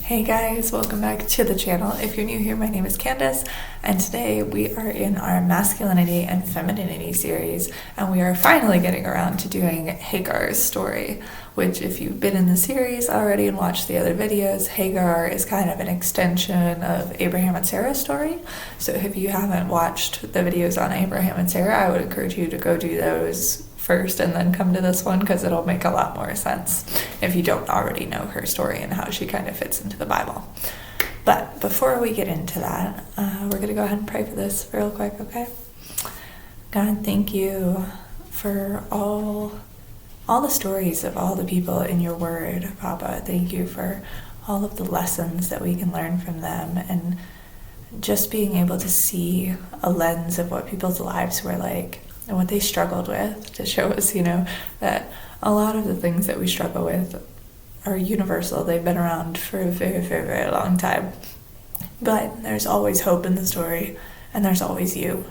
Hey guys, welcome back to the channel. If you're new here, my name is Candice, and today we are in our Masculinity and Femininity series, and we are finally getting around to doing Hagar's story, which if you've been in the series already and watched the other videos, Hagar is kind of an extension of Abraham and Sarah's story. So if you haven't watched the videos on Abraham and Sarah, I would encourage you to go do those first and then come to this one, because it'll make a lot more sense if you don't already know her story and how she kind of fits into the Bible. But before we get into that, we're going to go ahead and pray for this real quick, okay? God, thank you for all the stories of all the people in your word, Papa. Thank you for all of the lessons that we can learn from them, and just being able to see a lens of what people's lives were like and what they struggled with, to show us, that a lot of the things that we struggle with are universal. They've been around for a very, very, very long time. But there's always hope in the story, and there's always you.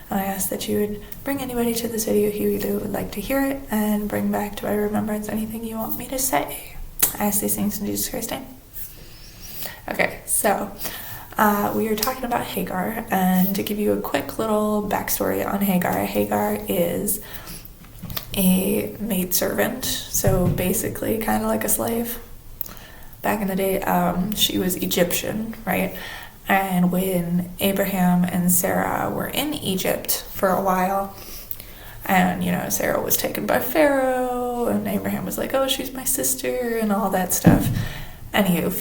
And I ask that you would bring anybody to this video who would like to hear it, and bring back to my remembrance anything you want me to say. I ask these things in Jesus Christ's name. Okay, so we are talking about Hagar, and to give you a quick little backstory on Hagar, Hagar is a maidservant, so basically kind of like a slave. Back in the day, she was Egyptian, right? And when Abraham and Sarah were in Egypt for a while, and Sarah was taken by Pharaoh, and Abraham was like, oh, she's my sister, and all that stuff. Anywho,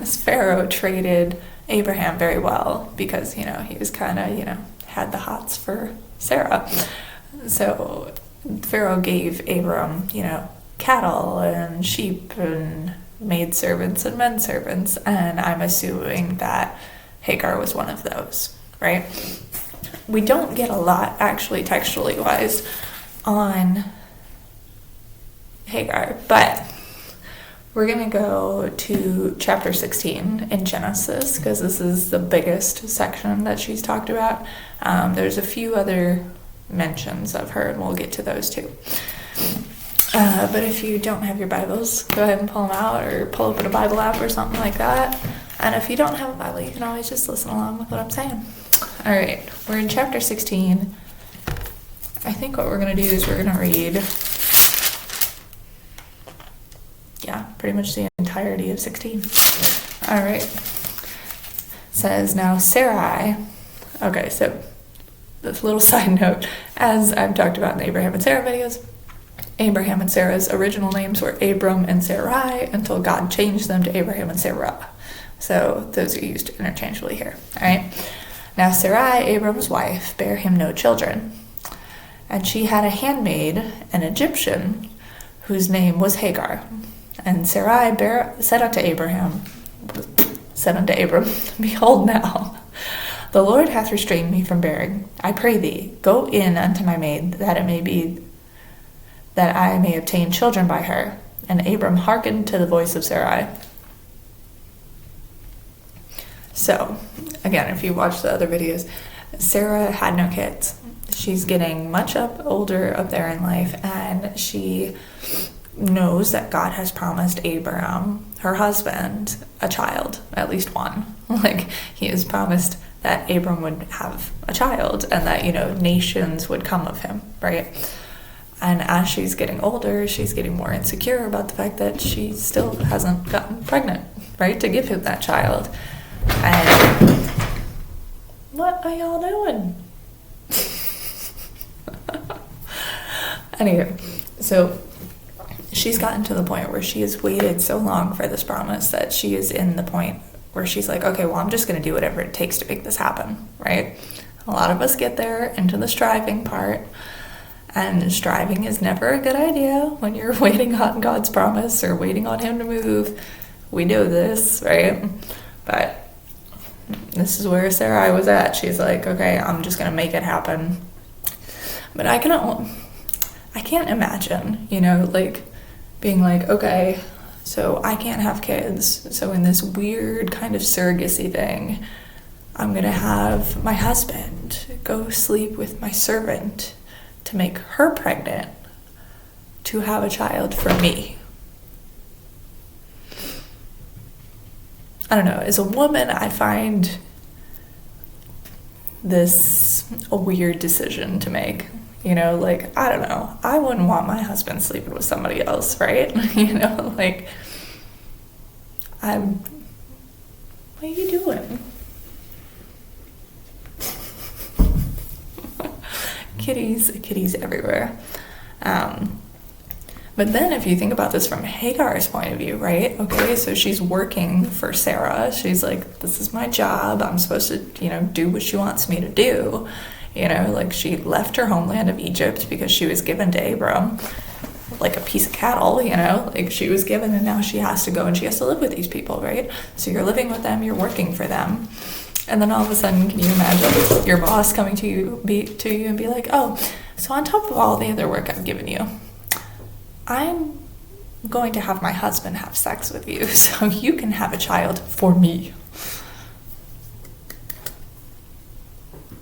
Pharaoh treated Abraham very well, because he was kind of had the hots for Sarah. So Pharaoh gave Abram cattle and sheep and maidservants and menservants, and I'm assuming that Hagar was one of those, right? We don't get a lot actually textually wise on Hagar, but we're going to go to chapter 16 in Genesis, because this is the biggest section that she's talked about. There's a few other mentions of her, and we'll get to those too. But if you don't have your Bibles, go ahead and pull them out, or pull open a Bible app or something like that. And if you don't have a Bible, you can always just listen along with what I'm saying. All right, we're in chapter 16. I think what we're going to do is we're going to read pretty much the entirety of 16. All right. Says, now Sarai. Okay, so this little side note, as I've talked about in the Abraham and Sarah videos, Abraham and Sarah's original names were Abram and Sarai until God changed them to Abraham and Sarah. So those are used interchangeably here. All right. Now Sarai, Abram's wife, bare him no children. And she had a handmaid, an Egyptian, whose name was Hagar. And Sarai said unto Abram, behold now, the Lord hath restrained me from bearing. I pray thee, go in unto my maid, that it may be that I may obtain children by her. And Abram hearkened to the voice of Sarai. So, again, if you watch the other videos, Sarah had no kids. She's getting much older up there in life, and she knows that God has promised Abraham, her husband, a child, at least one. He has promised that Abram would have a child, and that, nations would come of him, right? And as she's getting older, she's getting more insecure about the fact that she still hasn't gotten pregnant, right, to give him that child. And what are y'all doing? Anyway, so she's gotten to the point where she has waited so long for this promise that she is in the point where she's like, okay, well, I'm just going to do whatever it takes to make this happen, right? A lot of us get there into the striving part, and striving is never a good idea when you're waiting on God's promise or waiting on him to move. We know this, right? But this is where Sarai was at. She's like, okay, I'm just going to make it happen. But I can't imagine, being like, okay, so I can't have kids. So in this weird kind of surrogacy thing, I'm going to have my husband go sleep with my servant to make her pregnant to have a child for me. I don't know, as a woman, I find this a weird decision to make. You know, like, I don't know, I wouldn't want my husband sleeping with somebody else, right? You know, like, what are you doing? Kitties everywhere. But then if you think about this from Hagar's point of view, right? Okay, so she's working for Sarah. She's like, this is my job. I'm supposed to, you know, do what she wants me to do. You know, like, she left her homeland of Egypt because she was given to Abram like a piece of cattle, you know, like she was given, and now she has to go and she has to live with these people, right? So you're living with them, you're working for them. And then all of a sudden, can you imagine your boss coming to you and be like, oh, so on top of all the other work I've given you, I'm going to have my husband have sex with you so you can have a child for me.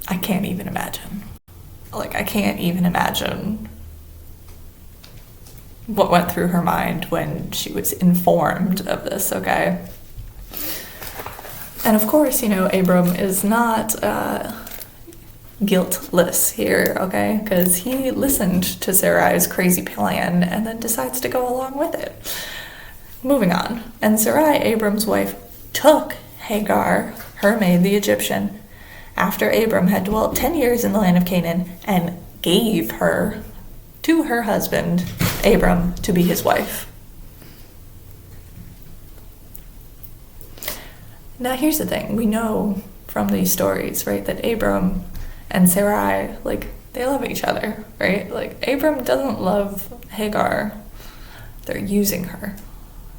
I can't even imagine. Like, I can't even imagine what went through her mind when she was informed of this, okay? And of course, you know, Abram is not guiltless here, okay? Because he listened to Sarai's crazy plan and then decides to go along with it. Moving on. And Sarai, Abram's wife, took Hagar, her maid, the Egyptian, after Abram had dwelt 10 years in the land of Canaan, and gave her to her husband, Abram, to be his wife. Now here's the thing. We know from these stories, right, that Abram and Sarai, like, they love each other, right? Like, Abram doesn't love Hagar. They're using her,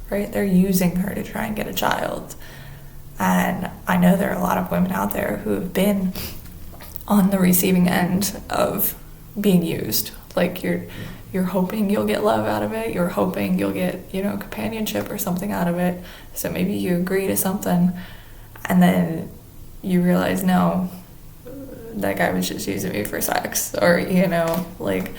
right? They're using her to try and get a child. And I know there are a lot of women out there who have been on the receiving end of being used. Like, you're hoping you'll get love out of it. You're hoping you'll get, you know, companionship or something out of it. So maybe you agree to something, and then you realize, no, that guy was just using me for sex. Or, you know, like,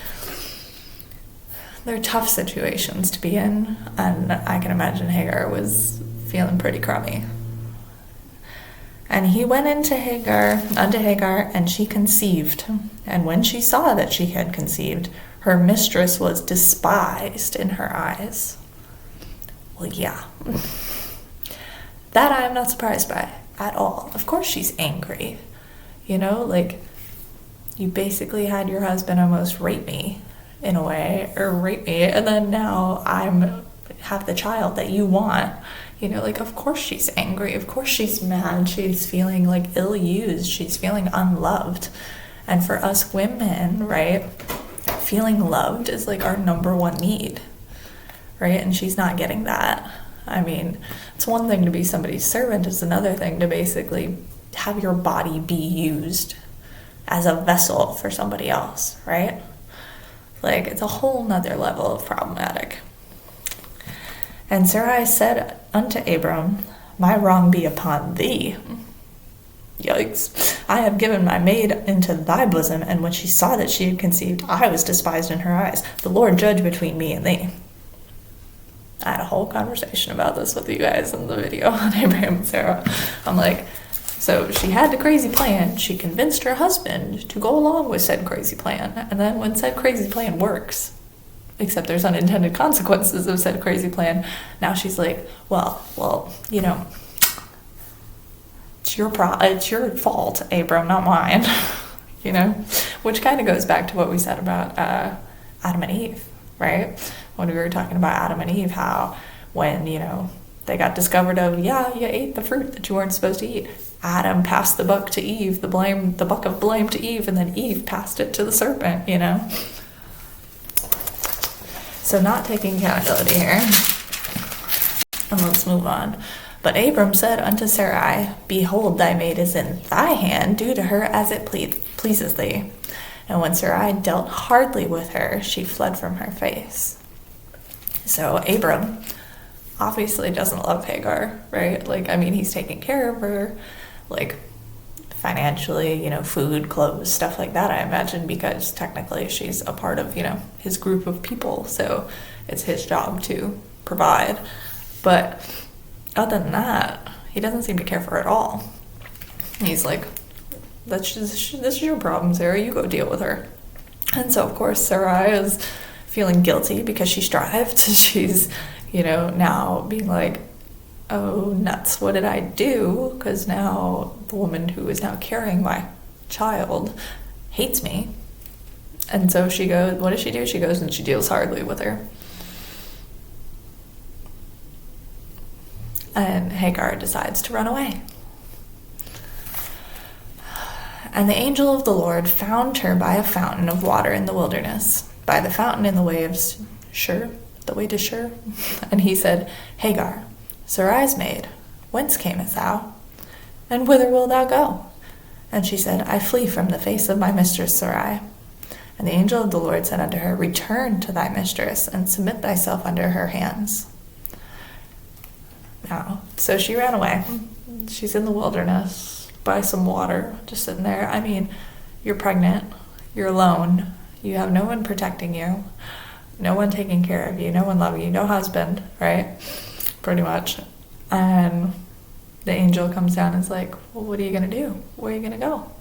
they're tough situations to be in. And I can imagine Hagar was feeling pretty crummy. And he went unto Hagar, and she conceived. And when she saw that she had conceived, her mistress was despised in her eyes. Well, yeah. That I am not surprised by at all. Of course she's angry. You know, like, you basically had your husband almost rape me, in a way, or rape me, and then now have the child that you want. You know, like, of course she's angry. Of course she's mad. She's feeling, like, ill-used. She's feeling unloved. And for us women, right, feeling loved is, like, our number one need, right? And she's not getting that. I mean, it's one thing to be somebody's servant. It's another thing to basically have your body be used as a vessel for somebody else, right? Like, it's a whole nother level of problematic. And Sarai said unto Abram, my wrong be upon thee. Yikes. I have given my maid into thy bosom, and when she saw that she had conceived, I was despised in her eyes. The Lord judge between me and thee. I had a whole conversation about this with you guys in the video on Abraham and Sarah. I'm like, so she had the crazy plan. She convinced her husband to go along with said crazy plan. And then when said crazy plan works, except there's unintended consequences of said crazy plan, now she's like, well, you know, it's your fault, Abram, not mine. You know, which kind of goes back to what we said about Adam and Eve, right? When we were talking about Adam and Eve, how when, you know, they got discovered of, yeah, you ate the fruit that you weren't supposed to eat. Adam passed the buck to Eve, the buck of blame to Eve, and then Eve passed it to the serpent, you know? So not taking accountability here. And let's move on. But Abram said unto Sarai, behold, thy maid is in thy hand, do to her as it pleases thee. And when Sarai dealt hardly with her, she fled from her face. So Abram obviously doesn't love Hagar, right? Like, I mean, he's taking care of her, like, financially, you know, food, clothes, stuff like that, I imagine, because technically she's a part of, you know, his group of people, so it's his job to provide. But other than that, he doesn't seem to care for her at all. He's like, this is your problem, Sarah. You go deal with her. And so, of course, Sarai is feeling guilty because she strived. She's, now being like, oh, nuts, what did I do? Because now the woman who is now carrying my child hates me. And so she goes, what does she do? She goes and she deals hardly with her. And Hagar decides to run away. And the angel of the Lord found her by a fountain of water in the wilderness, by the fountain in the way of Shur, the way to Shur. And he said, Hagar, Sarai's maid, whence camest thou? And whither wilt thou go? And she said, I flee from the face of my mistress Sarai. And the angel of the Lord said unto her, return to thy mistress, and submit thyself under her hands. Now, so she ran away. She's in the wilderness by some water, just sitting there. I mean, you're pregnant, you're alone, you have no one protecting you, no one taking care of you, no one loving you, no husband, right? Pretty much. And the angel comes down and is like, well, what are you going to do? Where are you going to go?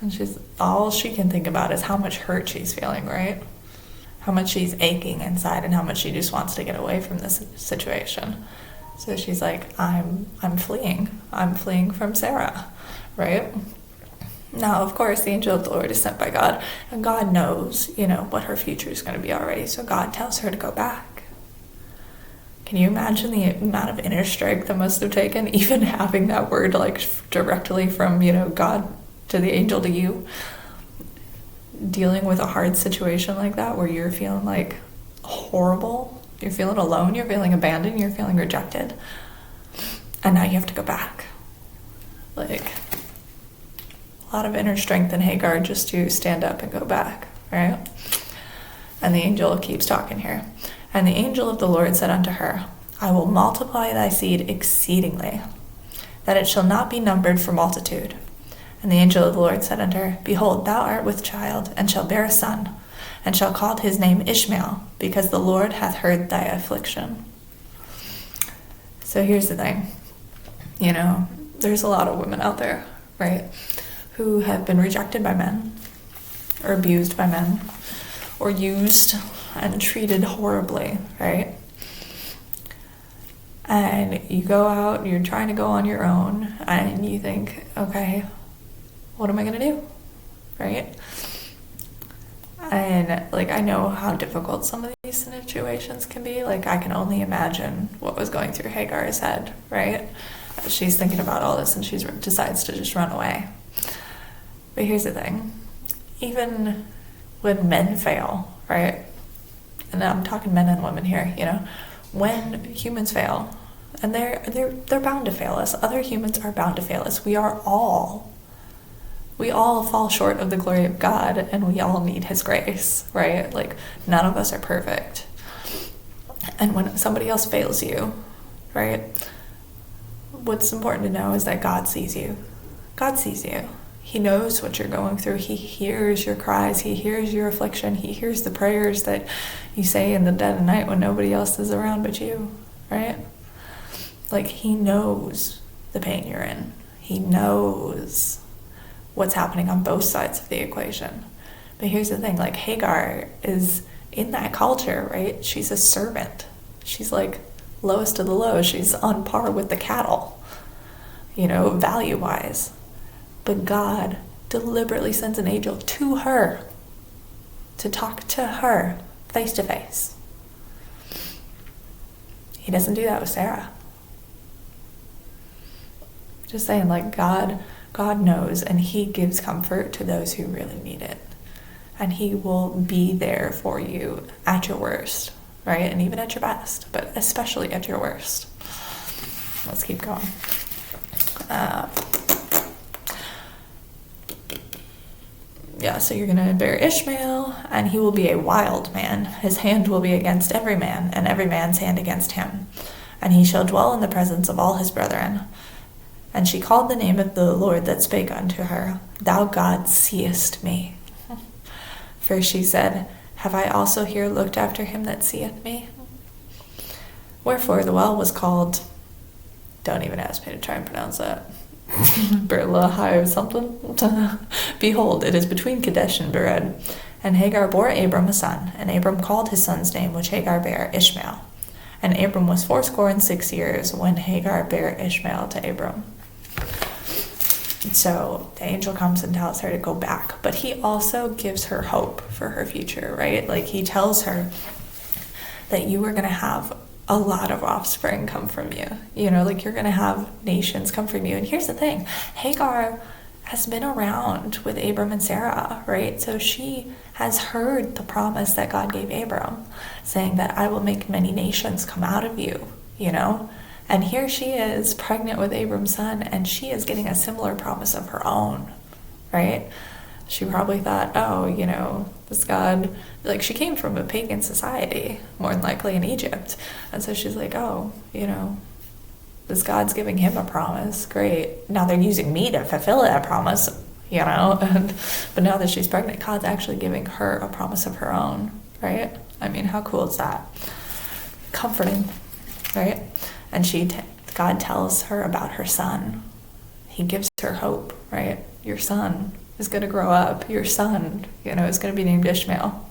And all she can think about is how much hurt she's feeling, right? How much she's aching inside and how much she just wants to get away from this situation. So she's like, I'm fleeing. I'm fleeing from Sarah, right? Now, of course, the angel of the Lord is sent by God, and God knows, what her future is going to be already. So God tells her to go back. Can you imagine the amount of inner strength that must have taken, even having that word like directly from, God to the angel to you? Dealing with a hard situation like that where you're feeling like horrible. You're feeling alone, you're feeling abandoned, you're feeling rejected. And now you have to go back. Like, a lot of inner strength in Hagar just to stand up and go back, right? And the angel keeps talking here. And the angel of the Lord said unto her, I will multiply thy seed exceedingly, that it shall not be numbered for multitude. And the angel of the Lord said unto her, behold, thou art with child, and shalt bear a son, and shall call his name Ishmael, because the Lord hath heard thy affliction. So here's the thing. There's a lot of women out there, right, who have been rejected by men, or abused by men, or used and treated horribly, right? And you go out, you're trying to go on your own, and you think, okay, what am I going to do, right? And, I know how difficult some of these situations can be. I can only imagine what was going through Hagar's head, right? She's thinking about all this, and she decides to just run away. But here's the thing. Even when men fail, right? And I'm talking men and women here, when humans fail, and they're bound to fail us. Other humans are bound to fail us. We all fall short of the glory of God, and we all need his grace, right? None of us are perfect. And when somebody else fails you, right, what's important to know is that God sees you. God sees you. He knows what you're going through. He hears your cries. He hears your affliction. He hears the prayers that you say in the dead of night when nobody else is around but you, right? He knows the pain you're in. He knows what's happening on both sides of the equation. But here's the thing, Hagar is in that culture, right? She's a servant. She's lowest of the low. She's on par with the cattle, value-wise. But God deliberately sends an angel to her to talk to her face to face. He doesn't do that with Sarah. Just saying, God knows, and he gives comfort to those who really need it. And he will be there for you at your worst, right? And even at your best, but especially at your worst. Let's keep going. So you're going to bear Ishmael, and he will be a wild man. His hand will be against every man, and every man's hand against him. And he shall dwell in the presence of all his brethren. And she called the name of the Lord that spake unto her, Thou God seest me. For she said, Have I also here looked after him that seeth me? Wherefore the well was called Don't even ask me to try and pronounce that. Berlahai something. Behold, it is between Kadesh and Bered. And Hagar bore Abram a son, and Abram called his son's name, which Hagar bare, Ishmael. And Abram was 66 years when Hagar bare Ishmael to Abram. So the angel comes and tells her to go back, but he also gives her hope for her future, right? Like, he tells her that you are going to have a lot of offspring come from you. You know, like, you're going to have nations come from you. And here's the thing, Hagar has been around with Abram and Sarah, right? So she has heard the promise that God gave Abram, saying that I will make many nations come out of you, you know? And here she is pregnant with Abram's son, and she is getting a similar promise of her own, right? She probably thought, oh, you know, this God, like, she came from a pagan society, more than likely in Egypt. And so she's like, oh, you know, this God's giving him a promise. Great. Now they're using me to fulfill that promise, you know? But now that she's pregnant, God's actually giving her a promise of her own, right? I mean, how cool is that? Comforting, right? And God tells her about her son. He gives her hope, right? Your son is going to grow up. Your son, you know, is going to be named Ishmael.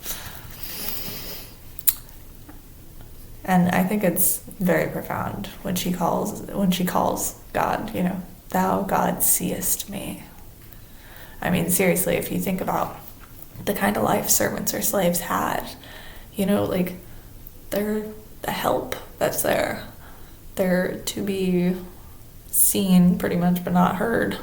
And I think it's very profound when she calls God, you know, thou God seest me. I mean, seriously, if you think about the kind of life servants or slaves had, you know, like, they're the help that's there. They're to be seen pretty much but not heard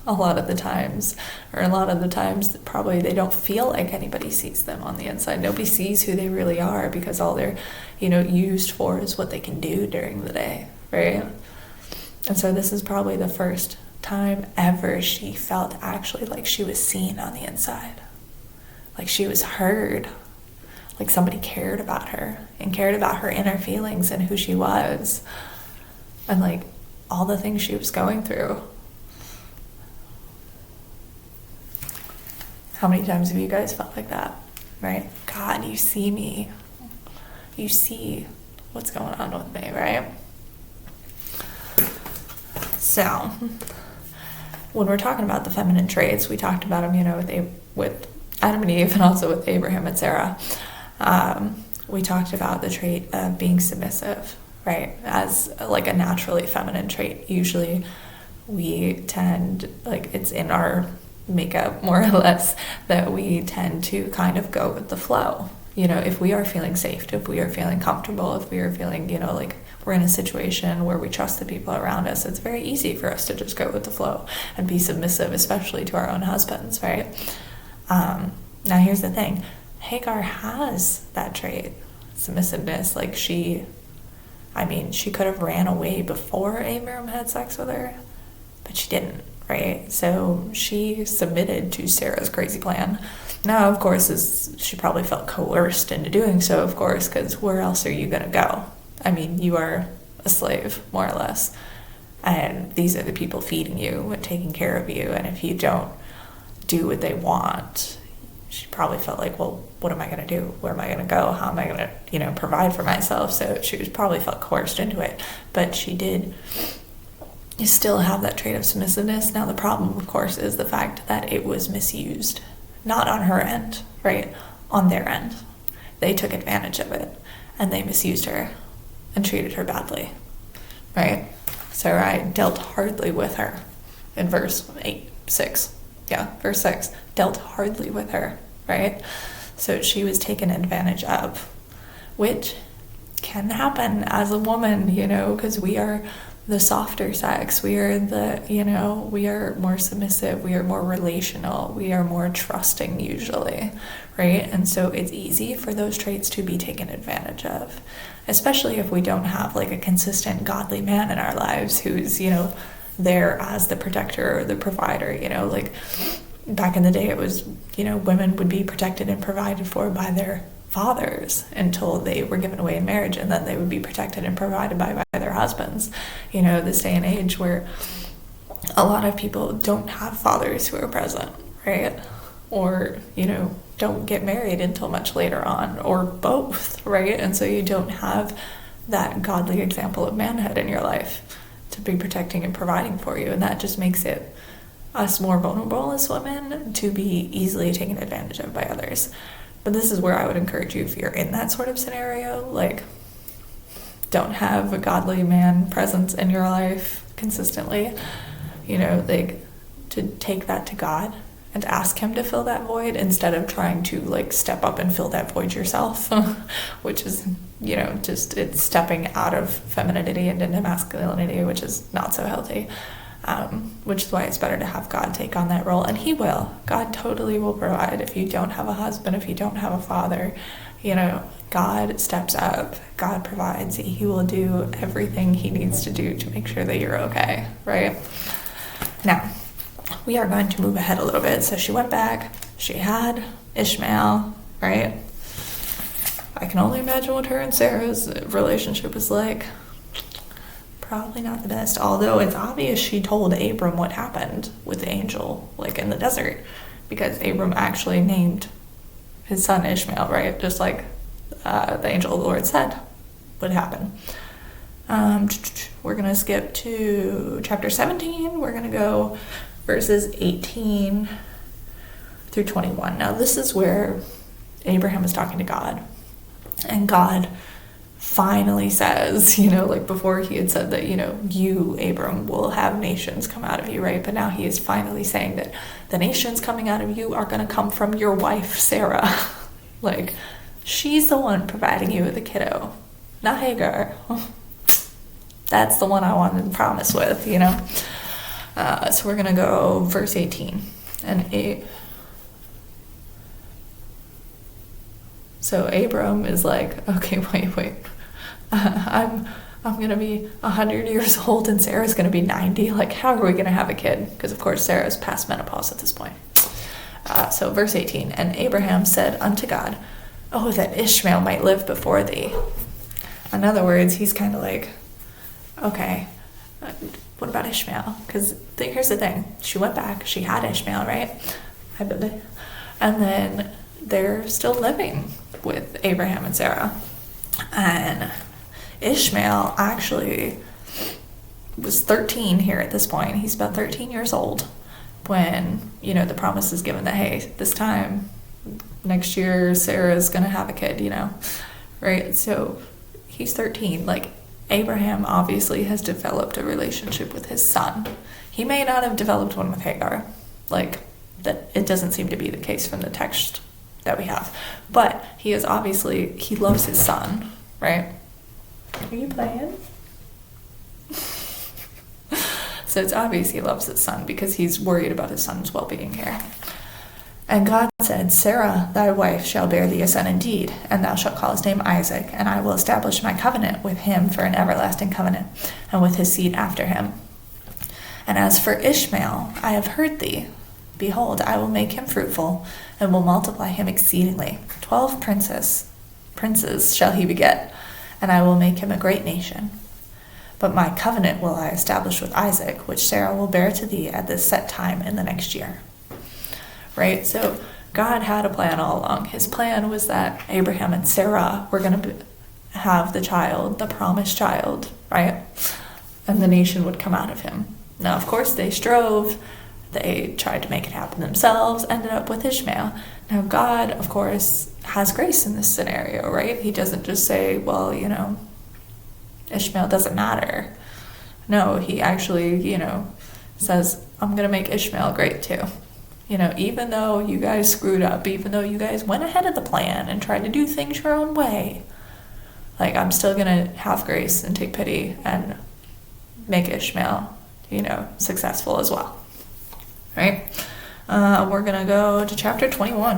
a lot of the times. Or a lot of the times probably they don't feel like anybody sees them on the inside. Nobody sees who they really are, because all they're, you know, used for is what they can do during the day, right? And so this is probably the first time ever she felt actually like she was seen on the inside. Like she was heard. Like somebody cared about her and cared about her inner feelings and who she was. And like all the things she was going through. How many times have you guys felt like that, right? God, you see me. You see what's going on with me, right? So, when we're talking about the feminine traits, we talked about them, you know, with Adam and Eve and also with Abraham and Sarah. We talked about the trait of being submissive, right? As like a naturally feminine trait. Usually we tend, like it's in our makeup more or less, that we tend to kind of go with the flow. You know, if we are feeling safe, if we are feeling comfortable, if we are feeling, you know, like we're in a situation where we trust the people around us, it's very easy for us to just go with the flow and be submissive, especially to our own husbands, right? Now here's the thing. Hagar has that trait, submissiveness. Like she could have ran away before Abram had sex with her, but she didn't, right? So she submitted to Sarah's crazy plan. Now, of course, she probably felt coerced into doing so, of course, because where else are you going to go? I mean, you are a slave, more or less, and these are the people feeding you and taking care of you, and if you don't do what they want, she probably felt like, well, what am I going to do? Where am I going to go? How am I going to, you know, provide for myself? So she was probably felt coerced into it, but she did still have that trait of submissiveness. Now, the problem, of course, is the fact that it was misused. Not on her end, right? On their end. They took advantage of it, and they misused her and treated her badly, right? Sarai dealt hardly with her in verse 6. Yeah, verse 6. Dealt hardly with her, right? So she was taken advantage of, which can happen as a woman, you know, because we are the softer sex. We are we are more submissive. We are more relational. We are more trusting usually, right? And so it's easy for those traits to be taken advantage of, especially if we don't have like a consistent godly man in our lives who's, you know, there as the protector or the provider, you know, like back in the day it was, you know, women would be protected and provided for by their fathers until they were given away in marriage, and then they would be protected and provided by their husbands. You know, this day and age where a lot of people don't have fathers who are present, right? Or, you know, don't get married until much later on, or both, right? And so you don't have that godly example of manhood in your life to be protecting and providing for you. And that just makes it us more vulnerable as women to be easily taken advantage of by others. But this is where I would encourage you, if you're in that sort of scenario, like, don't have a godly man presence in your life consistently, like, to take that to God and ask him to fill that void instead of trying to, like, step up and fill that void yourself, which is, just it's stepping out of femininity and into masculinity, which is not so healthy. Which is why it's better to have God take on that role. And he will. God totally will provide. If you don't have a husband, if you don't have a father, God steps up. God provides. He will do everything he needs to do to make sure that you're okay, right? Now, we are going to move ahead a little bit. So she went back. She had Ishmael, right? I can only imagine what her and Sarah's relationship was like. Probably not the best, although it's obvious she told Abram what happened with the angel, like, in the desert, because Abram actually named his son Ishmael, right? Just like the angel of the Lord said would happen. We're going to skip to chapter 17. We're going to go verses 18 through 21. Now, this is where Abraham is talking to God, and God finally says, like, before he had said that, you, Abram, will have nations come out of you, right? But now he is finally saying that the nations coming out of you are going to come from your wife, Sarah. Like, she's the one providing you with a kiddo, not Hagar. That's the one I wanted to promise with, So we're going to go verse 18 and 8. So Abram is like, okay, wait. I'm going to be 100 years old and Sarah's going to be 90. Like, how are we going to have a kid? Because, of course, Sarah's past menopause at this point. So verse 18, and Abraham said unto God, oh, that Ishmael might live before thee. In other words, he's kind of like, okay, what about Ishmael? Because here's the thing. She went back. She had Ishmael, right? And then they're still living with Abraham and Sarah. And Ishmael actually was 13 here at this point. He's about 13 years old when, the promise is given that, hey, this time next year Sarah's going to have a kid, right? So he's 13. Like, Abraham obviously has developed a relationship with his son. He may not have developed one with Hagar. Like, that it doesn't seem to be the case from the text that we have. But he loves his son, right? Are you playing? So it's obvious he loves his son because he's worried about his son's well-being here. And God said, Sarah, thy wife, shall bear thee a son indeed, and thou shalt call his name Isaac, and I will establish my covenant with him for an everlasting covenant, and with his seed after him. And as for Ishmael, I have heard thee. Behold, I will make him fruitful, and will multiply him exceedingly. 12 princes shall he beget, and I will make him a great nation. But my covenant will I establish with Isaac, which Sarah will bear to thee at this set time in the next year. Right? So God had a plan all along. His plan was that Abraham and Sarah were going to have the child, the promised child, right? And the nation would come out of him. Now, of course, they strove. They tried to make it happen themselves, ended up with Ishmael. Now, God, of course, has grace in this scenario, right? He doesn't just say, well, Ishmael doesn't matter. No, he actually, says, I'm going to make Ishmael great too. Even though you guys screwed up, even though you guys went ahead of the plan and tried to do things your own way, like, I'm still going to have grace and take pity and make Ishmael, successful as well. Right? We're going to go to chapter 21.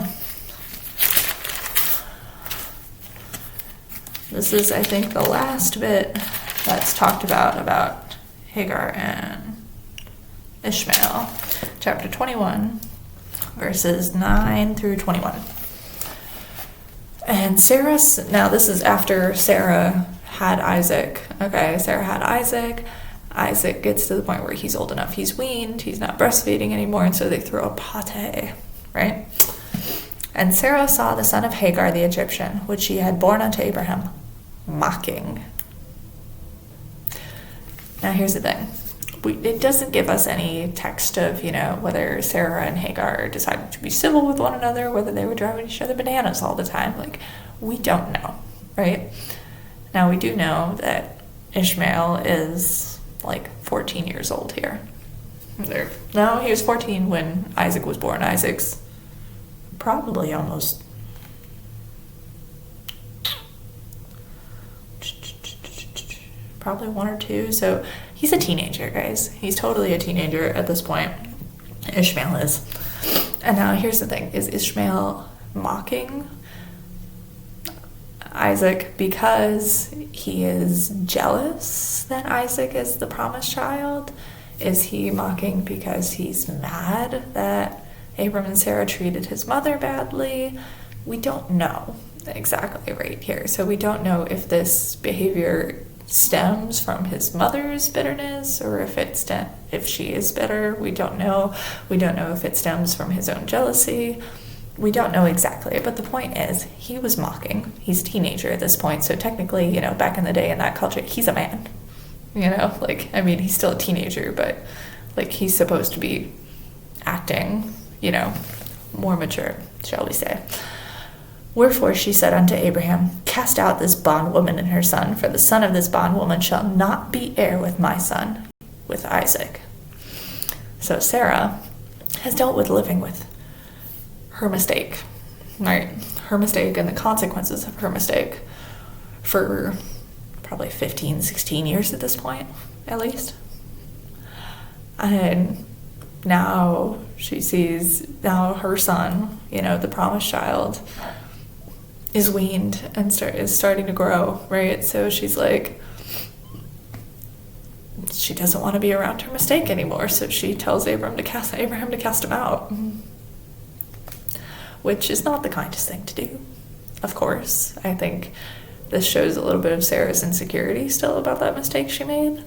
This is, I think, the last bit that's talked about Hagar and Ishmael. Chapter 21, verses 9 through 21. And Sarah, now this is after Sarah had Isaac. Okay, Sarah had Isaac. Isaac gets to the point where he's old enough. He's weaned. He's not breastfeeding anymore, and so they throw a pate, right? And Sarah saw the son of Hagar the Egyptian, which she had borne unto Abraham, mocking. Now here's the thing. It doesn't give us any text of, whether Sarah and Hagar decided to be civil with one another, whether they were driving each other bananas all the time. Like, we don't know, right? Now, we do know that Ishmael is, 14 years old here. No, he was 14 when Isaac was born. Isaac's probably almost... probably 1 or 2, so he's a teenager, guys. He's totally a teenager at this point. Ishmael is. And now here's the thing. Is Ishmael mocking Isaac because he is jealous that Isaac is the promised child? Is he mocking because he's mad that Abram and Sarah treated his mother badly? We don't know exactly right here. So we don't know if this behavior stems from his mother's bitterness or if she is bitter. We don't know. We don't know if it stems from his own jealousy. We don't know exactly, but the point is he was mocking. He's a teenager at this point, so technically, back in the day in that culture, he's a man. He's still a teenager, but he's supposed to be acting, more mature, shall we say. Wherefore she said unto Abraham, Cast out this bondwoman and her son, for the son of this bondwoman shall not be heir with my son, with Isaac. So Sarah has dealt with living with her mistake, right? Her mistake and the consequences of her mistake for probably 15, 16 years at this point, at least. And now she sees her son, the promised child, is weaned and is starting to grow, right? So she's she doesn't want to be around her mistake anymore, so she tells Abraham to cast him out, which is not the kindest thing to do, of course. I think this shows a little bit of Sarah's insecurity still about that mistake she made.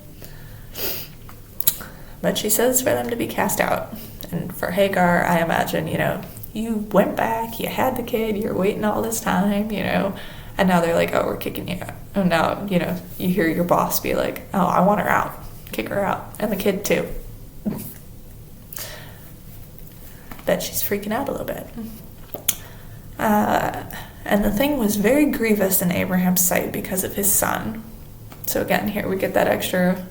But she says for them to be cast out. And for Hagar, I imagine, you went back, you had the kid, you're waiting all this time, and now they're like, oh, we're kicking you out. And now, you hear your boss be like, oh, I want her out. Kick her out. And the kid, too. Bet she's freaking out a little bit. And the thing was very grievous in Abraham's sight because of his son. So again, here we get that extra,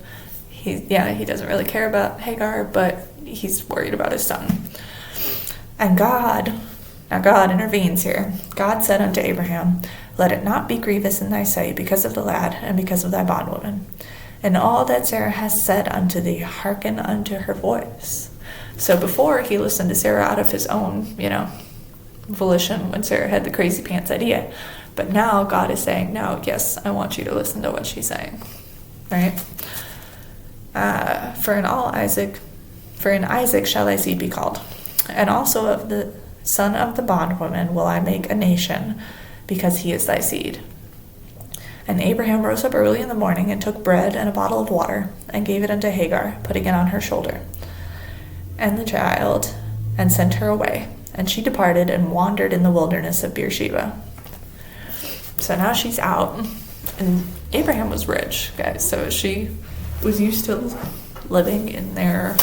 he doesn't really care about Hagar, but he's worried about his son. And God intervenes here. God said unto Abraham, Let it not be grievous in thy sight because of the lad and because of thy bondwoman. And all that Sarah has said unto thee, hearken unto her voice. So before he listened to Sarah out of his own, volition when Sarah had the crazy pants idea. But now God is saying, no, yes, I want you to listen to what she's saying. Right? For in Isaac shall thy seed be called. And also of the son of the bondwoman will I make a nation, because he is thy seed. And Abraham rose up early in the morning, and took bread and a bottle of water, and gave it unto Hagar, putting it on her shoulder, and the child, and sent her away. And she departed and wandered in the wilderness of Beersheba. So now she's out, and Abraham was rich, guys, so she was used to living in their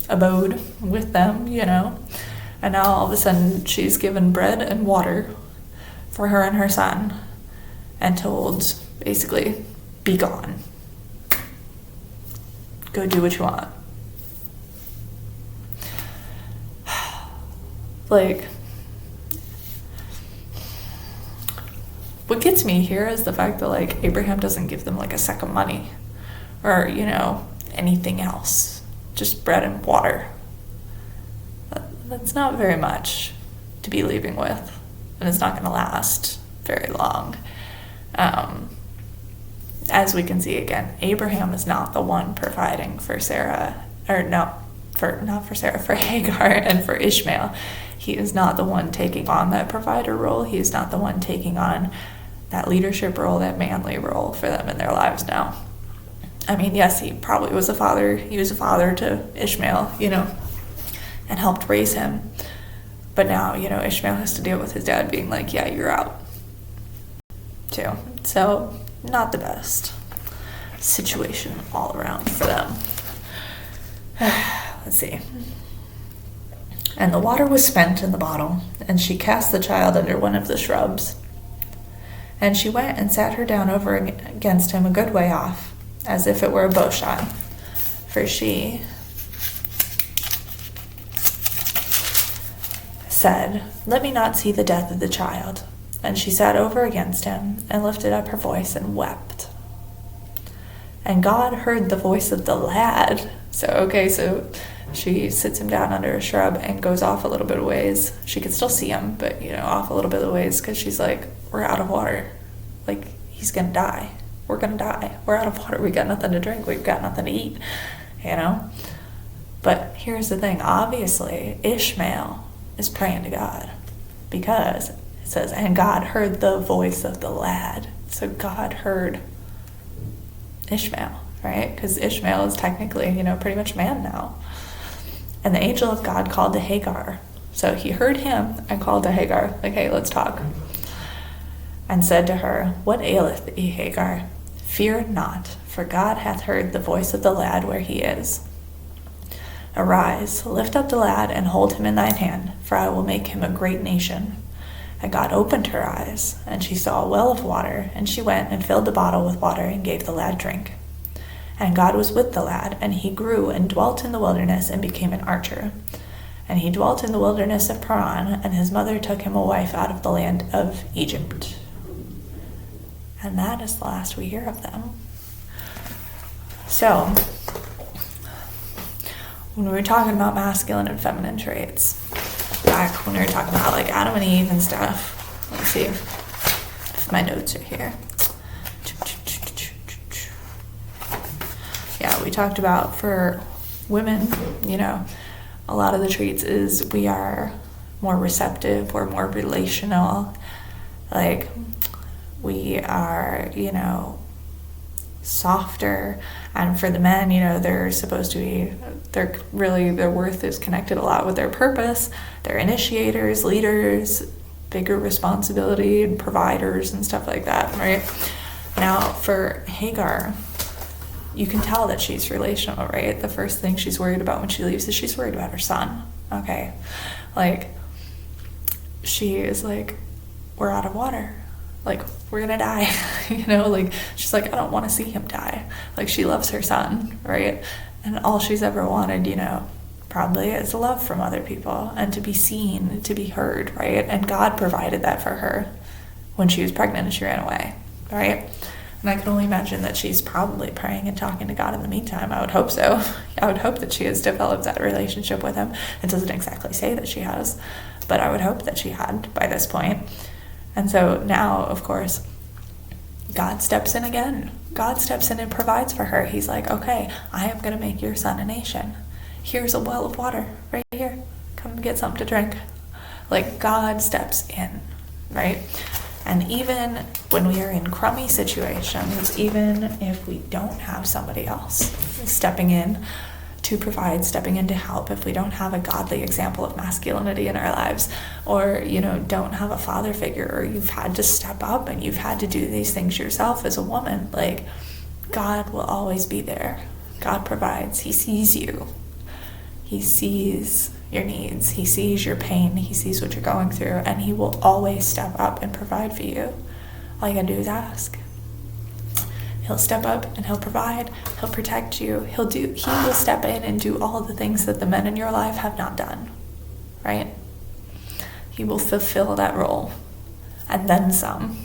abode with them, and now all of a sudden she's given bread and water for her and her son and told, basically, be gone. Go do what you want. What gets me here is the fact that, Abraham doesn't give them, a sack of money or, anything else. Just bread and water. That's not very much to be leaving with, and it's not going to last very long. As we can see again, Abraham is not the one providing for Sarah, for Hagar and for Ishmael. He is not the one taking on that provider role. He is not the one taking on that leadership role, that manly role for them in their lives now. I mean, yes, he probably was a father. He was a father to Ishmael, and helped raise him. But now, Ishmael has to deal with his dad being like, yeah, you're out, too. So, not the best. situation all around for them. Let's see. And the water was spent in the bottle, and she cast the child under one of the shrubs. And she went and sat her down over against him a good way off, as if it were a bow shot. For she said, "Let me not see the death of the child." And she sat over against him, and lifted up her voice and wept. And God heard the voice of the lad. So she sits him down under a shrub and goes off a little bit of ways. She can still see him, but, off a little bit of ways, because she's like, we're out of water. Like, he's going to die. We're going to die. We're out of water. We got nothing to drink. We've got nothing to eat, But here's the thing. Obviously, Ishmael is praying to God, because it says, and God heard the voice of the lad. So God heard Ishmael, right? Because Ishmael is technically, pretty much man now. And the angel of God called to Hagar. So he heard him and called to Hagar, like, hey, let's talk. And said to her, "What aileth thee, Hagar? Fear not, for God hath heard the voice of the lad where he is. Arise, lift up the lad, and hold him in thine hand, for I will make him a great nation." And God opened her eyes, and she saw a well of water, and she went and filled the bottle with water and gave the lad drink. And God was with the lad, and he grew and dwelt in the wilderness and became an archer. And he dwelt in the wilderness of Paran, and his mother took him a wife out of the land of Egypt. And that is the last we hear of them. So, when we were talking about masculine and feminine traits, back when we were talking about like Adam and Eve and stuff, let's see if my notes are here. Yeah, we talked about for women, a lot of the traits is we are more receptive, we're more relational, like we are, softer. And for the men, they're supposed to be, their worth is connected a lot with their purpose. They're initiators, leaders, bigger responsibility, and providers and stuff like that, right? Now, for Hagar, you can tell that she's relational, right? The first thing she's worried about when she leaves is she's worried about her son, okay? Like, she is like, we're out of water. Like, we're gonna die, like, she's like, I don't want to see him die. Like, she loves her son, right? And all she's ever wanted, probably is love from other people and to be seen, to be heard, right? And God provided that for her when she was pregnant and she ran away, right? And I can only imagine that she's probably praying and talking to God in the meantime. I would hope so. I would hope that she has developed that relationship with him. It doesn't exactly say that she has, but I would hope that she had by this point. And so now, of course, God steps in again. God steps in and provides for her. He's like, okay, I am going to make your son a nation. Here's a well of water right here. Come get something to drink. Like, God steps in, right? And even when we are in crummy situations, even if we don't have somebody else stepping in to provide, stepping in to help, if we don't have a godly example of masculinity in our lives, or, don't have a father figure, or you've had to step up and you've had to do these things yourself as a woman, like, God will always be there. God provides. He sees you. He sees your needs. He sees your pain. He sees what you're going through, and he will always step up and provide for you. All you gotta do is ask. He'll step up and he'll provide. He'll protect you. He will step in and do all the things that the men in your life have not done, right? He will fulfill that role and then some.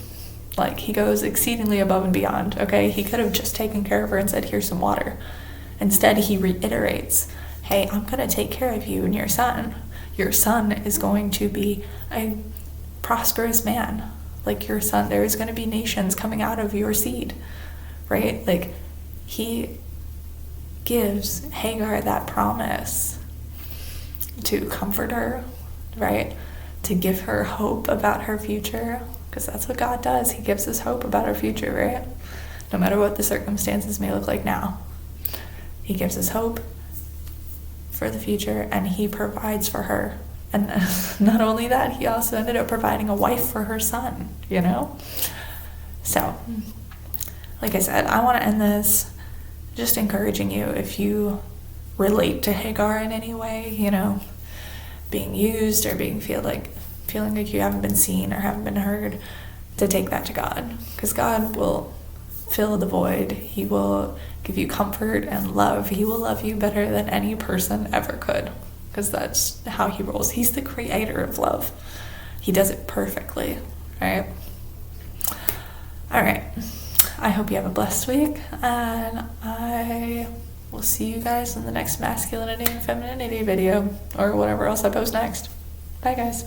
Like, he goes exceedingly above and beyond, okay? He could have just taken care of her and said, here's some water. Instead, he reiterates, hey, I'm going to take care of you and your son. Your son is going to be a prosperous man. Like, your son, there is going to be nations coming out of your seed, right? Like, he gives Hagar that promise to comfort her, right? To give her hope about her future, because that's what God does. He gives us hope about our future, right? No matter what the circumstances may look like now. He gives us hope for the future, and he provides for her. And not only that, he also ended up providing a wife for her son, So like I said, I want to end this just encouraging you, if you relate to Hagar in any way, you know, being used or feeling like you haven't been seen or haven't been heard, to take that to God, because God will fill the void. He will give you comfort and love. He will love you better than any person ever could, because that's how he rolls. He's the creator of love. He does it perfectly, right? All right. I hope you have a blessed week, and I will see you guys in the next masculinity and femininity video, or whatever else I post next. Bye, guys.